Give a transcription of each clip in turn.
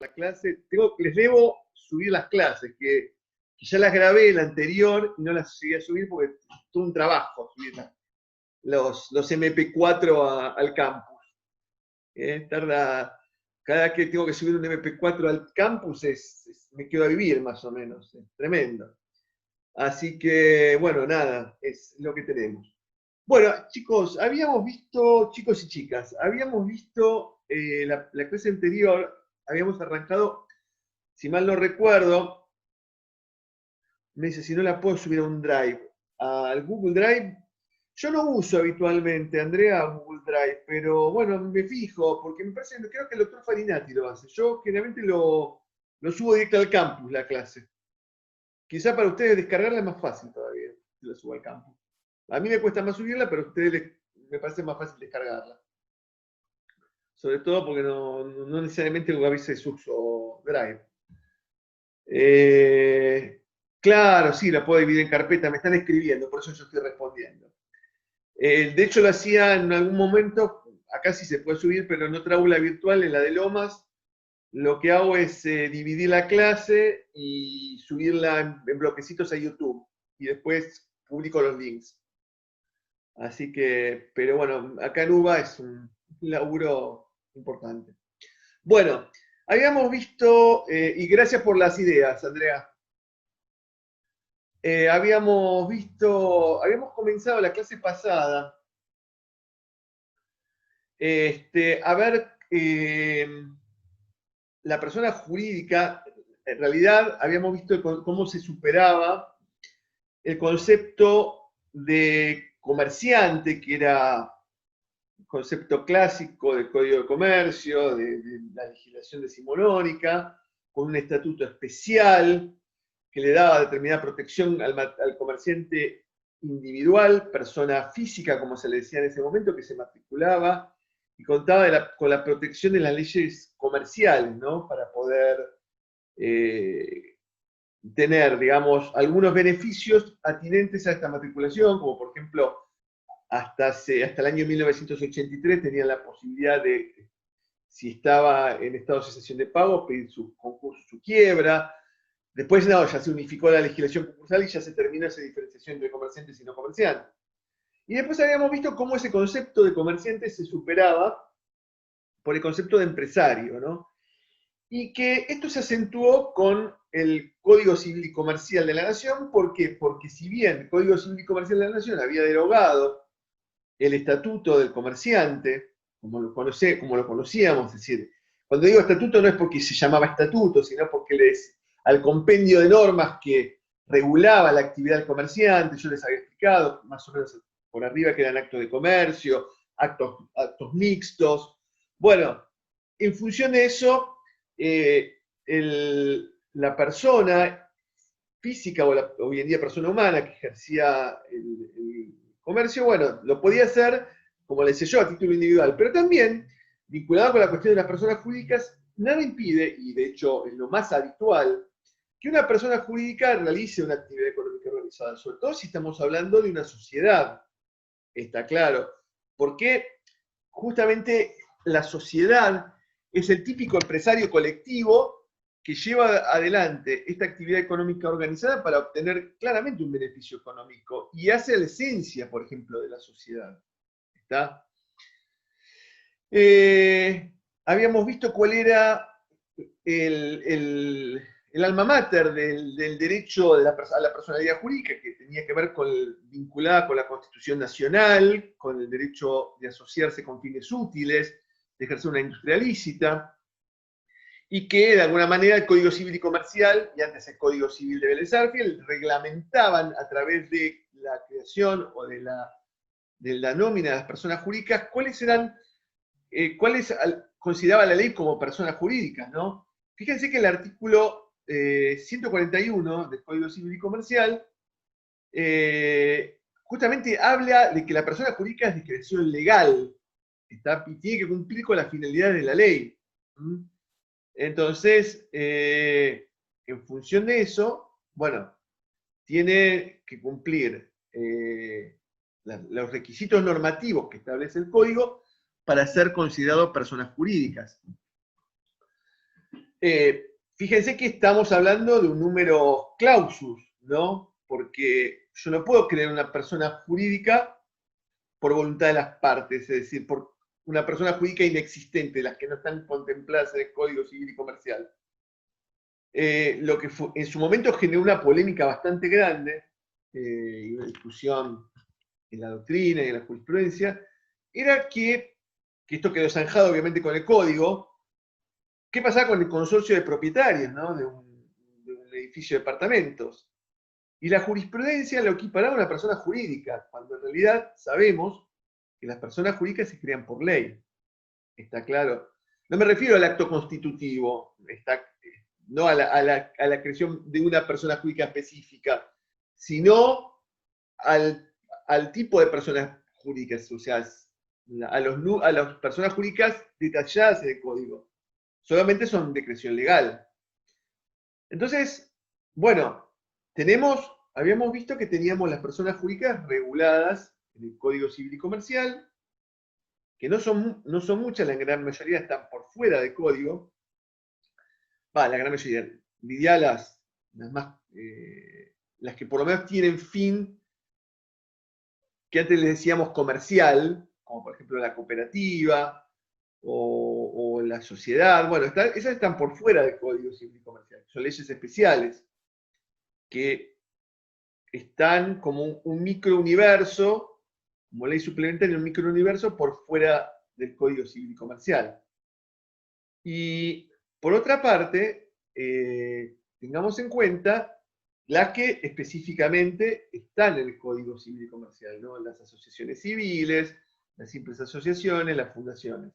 la clase, les debo subir las clases, que ya las grabé la anterior y no las llegué a subir porque es todo un trabajo subir los MP4 al campus. Tarda, cada vez que tengo que subir un MP4 al campus me quedo a vivir más o menos, es tremendo. Así que, bueno, nada, es lo que tenemos. Bueno, chicos, chicos y chicas, habíamos visto la clase anterior, habíamos arrancado, si mal no recuerdo, me dice si no la puedo subir a un Drive, al Google Drive. Yo no uso habitualmente, Andrea, Google Drive, pero bueno, me fijo, porque me parece, creo que el doctor Farinati lo hace. Yo generalmente lo subo directo al campus, la clase. Quizá para ustedes descargarla es más fácil todavía, si la subo al campus. A mí me cuesta más subirla, pero a ustedes me parece más fácil descargarla. Sobre todo porque no necesariamente a veces uso Drive. Claro, sí, la puedo dividir en carpeta, me están escribiendo, por eso yo estoy respondiendo. De hecho, lo hacía en algún momento, acá sí se puede subir, pero en otra aula virtual, en la de Lomas, lo que hago es dividir la clase y subirla en bloquecitos a YouTube. Y después publico los links. Así que, pero bueno, acá en UBA es un laburo importante. Bueno, habíamos visto, y gracias por las ideas, Andrea. Habíamos comenzado la clase pasada a ver la persona jurídica. En realidad habíamos visto cómo se superaba el concepto de comerciante, que era un concepto clásico del Código de Comercio, de la legislación decimonónica, con un estatuto especial que le daba determinada protección al comerciante individual, persona física, como se le decía en ese momento, que se matriculaba y contaba con la protección de las leyes comerciales, ¿no? Para poder tener, digamos, algunos beneficios atinentes a esta matriculación, como por ejemplo, hasta el año 1983 tenían la posibilidad de, si estaba en estado de cesación de pagos, pedir su concurso, su quiebra. Después, no, ya se unificó la legislación concursal y ya se terminó esa diferenciación entre comerciantes y no comerciantes. Y después habíamos visto cómo ese concepto de comerciante se superaba por el concepto de empresario, ¿no? Y que esto se acentuó con el Código Civil y Comercial de la Nación. ¿Por qué? Porque si bien el Código Civil y Comercial de la Nación había derogado el estatuto del comerciante, como lo conocíamos, es decir, cuando digo estatuto no es porque se llamaba estatuto, sino porque al compendio de normas que regulaba la actividad del comerciante, yo les había explicado más o menos por arriba que eran actos de comercio, actos mixtos. Bueno, en función de eso, la persona física o hoy en día persona humana que ejercía el comercio, bueno, lo podía hacer, como le decía yo, a título individual, pero también, vinculado con la cuestión de las personas jurídicas, nada impide, y de hecho es lo más habitual, que una persona jurídica realice una actividad económica organizada, sobre todo si estamos hablando de una sociedad, está claro, porque justamente la sociedad es el típico empresario colectivo que lleva adelante esta actividad económica organizada para obtener claramente un beneficio económico y hace la esencia, por ejemplo, de la sociedad. ¿Está? Habíamos visto cuál era el alma mater del derecho a la personalidad jurídica, que tenía que ver vinculada con la Constitución Nacional, con el derecho de asociarse con fines útiles, de ejercer una industria lícita, y que de alguna manera el Código Civil y Comercial, y antes el Código Civil de Vélez Sarsfield, reglamentaban a través de la creación o de la nómina de las personas jurídicas cuáles consideraba la ley como personas jurídicas, ¿no? Fíjense que el artículo 141 del Código Civil y Comercial justamente habla de que la persona jurídica es de creación legal, ¿está? Y tiene que cumplir con las finalidades de la ley. Entonces, en función de eso, bueno, tiene que cumplir los requisitos normativos que establece el código para ser considerado personas jurídicas. Fíjense que estamos hablando de un número clausus, ¿no? Porque yo no puedo crear una persona jurídica por voluntad de las partes, es decir, por una persona jurídica inexistente, las que no están contempladas en el Código Civil y Comercial. Lo que en su momento generó una polémica bastante grande, y una discusión en la doctrina y en la jurisprudencia, era que esto quedó zanjado obviamente con el Código, ¿qué pasaba con el consorcio de propietarios, ¿no? de un edificio de departamentos? Y la jurisprudencia lo equiparaba a una persona jurídica, cuando en realidad sabemos que las personas jurídicas se crean por ley. Está claro. No me refiero al acto constitutivo, no a la creación de una persona jurídica específica, sino al tipo de personas jurídicas, o sea, a las personas jurídicas detalladas en el código. Solamente son de creación legal. Entonces, bueno, habíamos visto que teníamos las personas jurídicas reguladas en el Código Civil y Comercial, que no son muchas, la gran mayoría están por fuera del código. La gran mayoría, diría las que por lo menos tienen fin, que antes les decíamos comercial, como por ejemplo la cooperativa o la sociedad. Bueno, esas están por fuera del Código Civil y Comercial. Son leyes especiales que están como un microuniverso, como ley suplementaria, un microuniverso por fuera del Código Civil y Comercial. Y por otra parte, tengamos en cuenta las que específicamente están en el Código Civil y Comercial, ¿no? Las asociaciones civiles, las simples asociaciones, las fundaciones.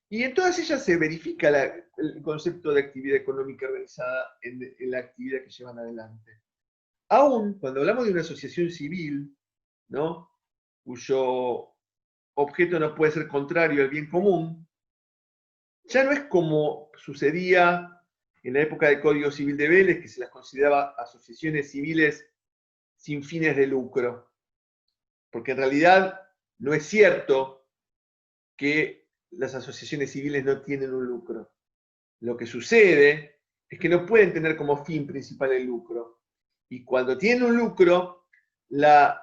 Y en todas ellas se verifica el concepto de actividad económica organizada en la actividad que llevan adelante. Aún cuando hablamos de una asociación civil, ¿no? Cuyo objeto no puede ser contrario al bien común, ya no es como sucedía en la época del Código Civil de Vélez, que se las consideraba asociaciones civiles sin fines de lucro. Porque en realidad no es cierto que las asociaciones civiles no tienen un lucro. Lo que sucede es que no pueden tener como fin principal el lucro. Y cuando tienen un lucro, la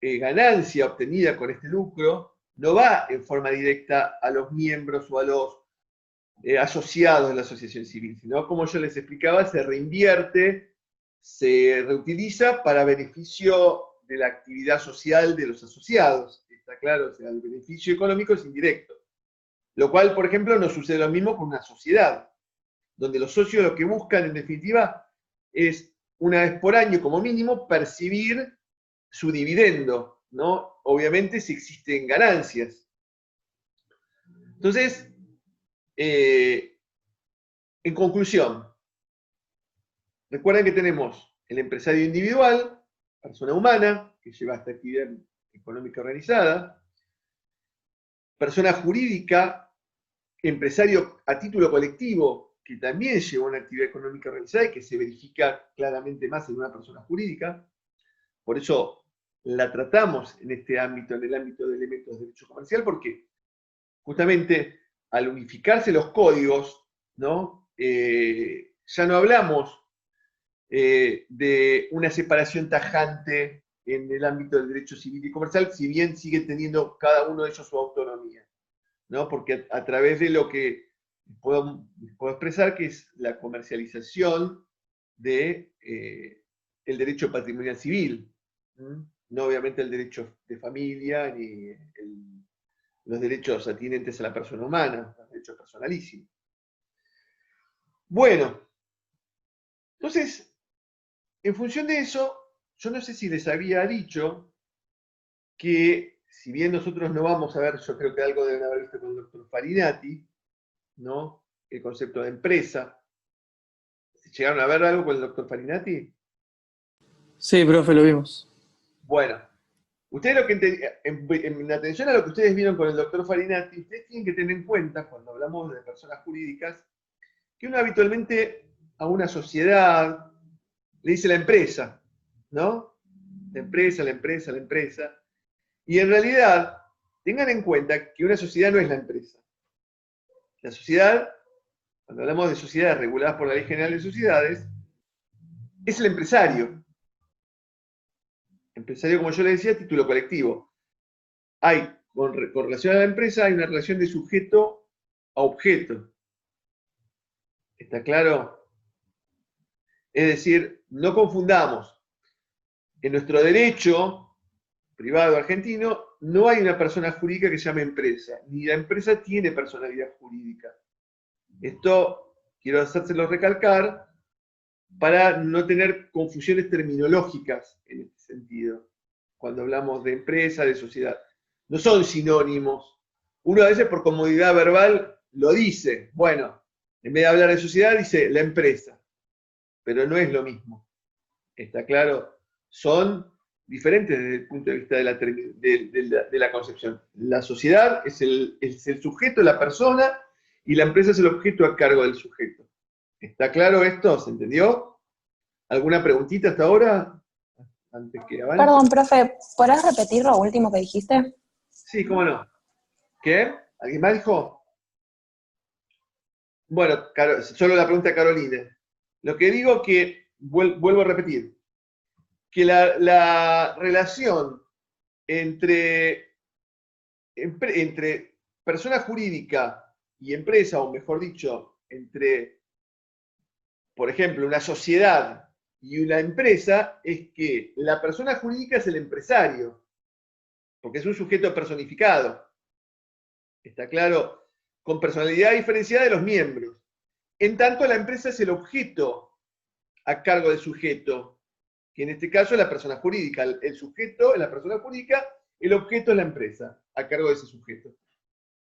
ganancia obtenida con este lucro no va en forma directa a los miembros o a los asociados de la asociación civil, sino, como yo les explicaba, se reinvierte, se reutiliza para beneficio de la actividad social de los asociados. Está claro, o sea, el beneficio económico es indirecto. Lo cual, por ejemplo, no sucede lo mismo con una sociedad, donde los socios lo que buscan, en definitiva, es una vez por año, como mínimo, percibir su dividendo, ¿no? Obviamente si existen ganancias. Entonces, en conclusión, recuerden que tenemos el empresario individual, persona humana, que lleva esta actividad económica organizada, persona jurídica, empresario a título colectivo, que también lleva una actividad económica organizada y que se verifica claramente más en una persona jurídica. Por eso la tratamos en este ámbito, en el ámbito de elementos de derecho comercial, porque justamente al unificarse los códigos, ¿no? Ya no hablamos de una separación tajante en el ámbito del derecho civil y comercial, si bien sigue teniendo cada uno de ellos su autonomía, ¿no? Porque a través de lo que puedo expresar, que es la comercialización de el derecho patrimonial civil, no obviamente el derecho de familia, ni los derechos atinentes a la persona humana, los derechos personalísimos. Bueno, entonces, en función de eso, yo no sé si les había dicho que, si bien nosotros no vamos a ver, yo creo que algo deben haber visto con el doctor Farinati, ¿no? El concepto de empresa. ¿Llegaron a ver algo con el doctor Farinati? Sí, profe, lo vimos. Bueno, ustedes lo que en atención a lo que ustedes vieron con el doctor Farinati, ustedes tienen que tener en cuenta, cuando hablamos de personas jurídicas, que uno habitualmente a una sociedad le dice la empresa, ¿no? La empresa, la empresa, la empresa. Y en realidad, tengan en cuenta que una sociedad no es la empresa. La sociedad, cuando hablamos de sociedades reguladas por la Ley General de Sociedades, es el empresario. Empresario, como yo le decía, título colectivo. Hay, con relación a la empresa, hay una relación de sujeto a objeto. ¿Está claro? Es decir, no confundamos. En nuestro derecho privado argentino no hay una persona jurídica que se llame empresa, ni la empresa tiene personalidad jurídica. Esto quiero hacérselo recalcar para no tener confusiones terminológicas en este sentido, cuando hablamos de empresa, de sociedad. No son sinónimos. Uno a veces por comodidad verbal lo dice, bueno, en vez de hablar de sociedad dice la empresa, pero no es lo mismo. ¿Está claro? Son diferentes desde el punto de vista de la concepción. La sociedad es el sujeto, la persona, y la empresa es el objeto a cargo del sujeto. ¿Está claro esto? ¿Se entendió? ¿Alguna preguntita hasta ahora? Antes que avance. Perdón, profe, ¿podrás repetir lo último que dijiste? Sí, cómo no. ¿Qué? ¿Alguien más dijo? Bueno, solo la pregunta de Carolina. Lo que digo que, vuelvo a repetir, que la relación entre persona jurídica y empresa, o mejor dicho, entre, por ejemplo, una sociedad y una empresa, es que la persona jurídica es el empresario, porque es un sujeto personificado. ¿Está claro? Con personalidad diferenciada de los miembros. En tanto, la empresa es el objeto a cargo del sujeto, que en este caso es la persona jurídica. El sujeto es la persona jurídica, el objeto es la empresa, a cargo de ese sujeto.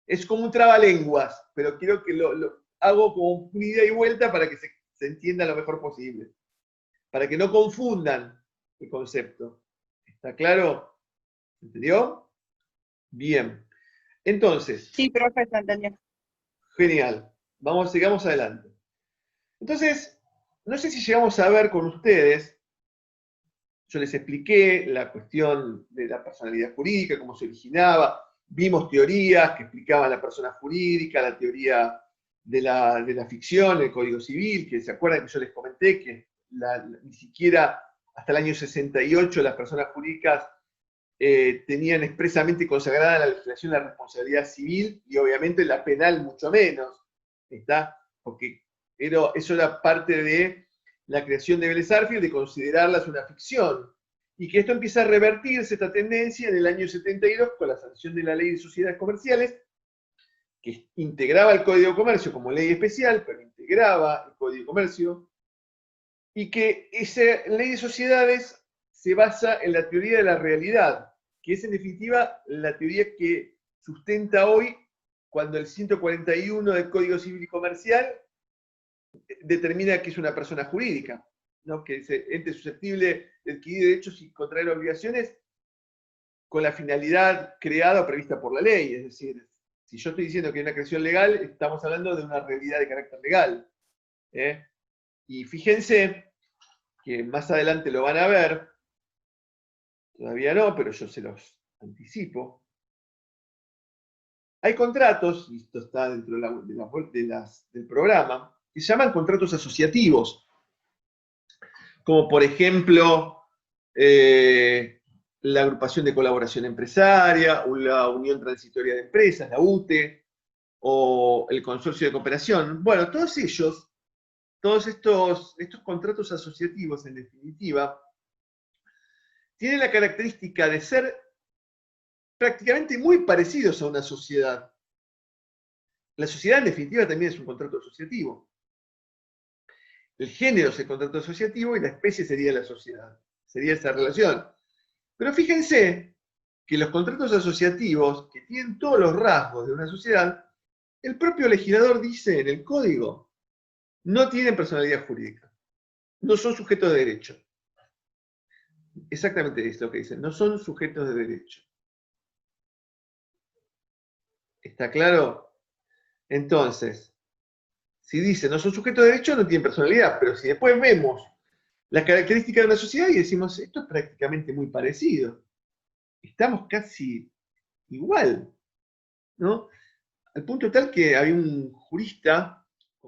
Es como un trabalenguas, pero quiero que lo hago como una ida y vuelta para que se entienda lo mejor posible. Para que no confundan el concepto. ¿Está claro? ¿Entendió? Bien. Entonces. Sí, profe, se entendió. Genial. Sigamos adelante. Entonces, no sé si llegamos a ver con ustedes, yo les expliqué la cuestión de la personalidad jurídica, cómo se originaba, vimos teorías que explicaban la persona jurídica, la teoría de la ficción, el Código Civil, que se acuerdan que yo les comenté que ni siquiera hasta el año 68 las personas jurídicas tenían expresamente consagrada la legislación la responsabilidad civil y obviamente la penal mucho menos, ¿está? Porque eso era parte de la creación de Vélez Sarsfield, de considerarlas una ficción, y que esto empieza a revertirse, esta tendencia, en el año 72 con la sanción de la Ley de Sociedades Comerciales, que integraba el Código de Comercio como ley especial, pero integraba el Código de Comercio, y que esa Ley de Sociedades se basa en la teoría de la realidad, que es en definitiva la teoría que sustenta hoy cuando el 141 del Código Civil y Comercial determina que es una persona jurídica, ¿no? Que es ente susceptible de adquirir derechos y contraer obligaciones con la finalidad creada o prevista por la ley. Es decir, si yo estoy diciendo que hay una creación legal, estamos hablando de una realidad de carácter legal. Y fíjense que más adelante lo van a ver, todavía no, pero yo se los anticipo. Hay contratos, y esto está dentro del programa, que se llaman contratos asociativos, como por ejemplo la agrupación de colaboración empresaria, o la Unión Transitoria de Empresas, la UTE, o el Consorcio de Cooperación. Bueno, todos estos contratos asociativos, en definitiva, tienen la característica de ser prácticamente muy parecidos a una sociedad. La sociedad, en definitiva, también es un contrato asociativo. El género es el contrato asociativo y la especie sería la sociedad. Sería esa relación. Pero fíjense que los contratos asociativos, que tienen todos los rasgos de una sociedad, el propio legislador dice en el código, no tienen personalidad jurídica. No son sujetos de derecho. Exactamente es lo que dicen, no son sujetos de derecho. ¿Está claro? Entonces, si dice no son sujetos de derecho, no tienen personalidad, pero si después vemos las características de una sociedad y decimos, esto es prácticamente muy parecido, estamos casi igual, ¿no? Al punto tal que había un jurista